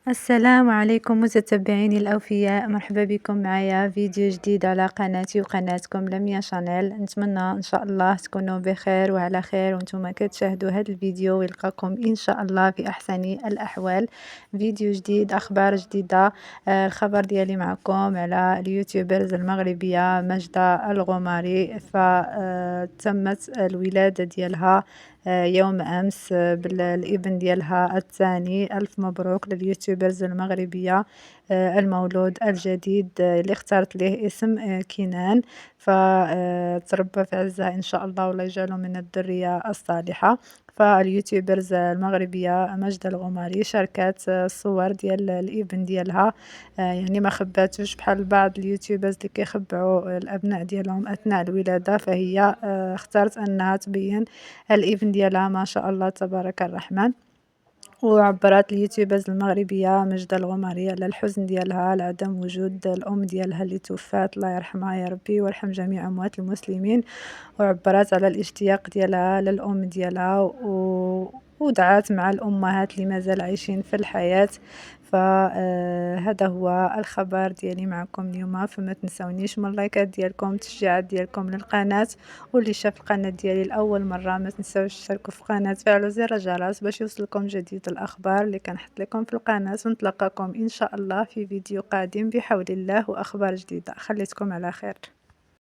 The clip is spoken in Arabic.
السلام عليكم متتبعيني الأوفياء، مرحبا بكم معايا فيديو جديد على قناتي وقناتكم لميا شانيل. نتمنى إن شاء الله تكونوا بخير وعلى خير وانتم كتشاهدوا هذا الفيديو ويلقاكم إن شاء الله في أحسن الأحوال. فيديو جديد، أخبار جديدة. الخبر ديالي معكم على اليوتيوبرز المغربية ماجدة الغماري، فتمت الولادة ديالها يوم أمس بالابن ديالها الثاني. ألف مبروك لليوتيوبرز المغربية. المولود الجديد اللي اختارت ليه اسم كنان، فتربى في عزها إن شاء الله والله يجعله من الذرية الصالحة. فاليوتيوبرز المغربية ماجدة الغماري شاركات الصور ديال الابن ديالها، يعني ما خباتوش بحال بعض اليوتيوبرز اللي كيخبعوا الأبناء ديالهم أثناء الولادة، فهي اختارت أنها تبين الابن ديالها ما شاء الله تبارك الرحمن. وعبرت اليوتيوبرز المغربية ماجدة الغماري على الحزن ديالها على عدم وجود الأم ديالها اللي توفات، الله يرحمها يا ربي ويرحم جميع أموات المسلمين. وعبرت على الاشتياق ديالها للأم ديالها ودعات مع الأمهات اللي مازال عايشين في الحياة. فهذا هو الخبر ديالي معكم اليوم، فما تنسونيش من اللايكات ديالكم، التشجيعات ديالكم للقناة. واللي شاف القناة ديالي لأول مرة ما تنساوش تشتركوا في القناة، فعلوا زر الجرس باش يوصلكم جديد الأخبار اللي كنحط لكم في القناة. ونتلاقاكم إن شاء الله في فيديو قادم بحول الله وأخبار جديدة. خليتكم على خير.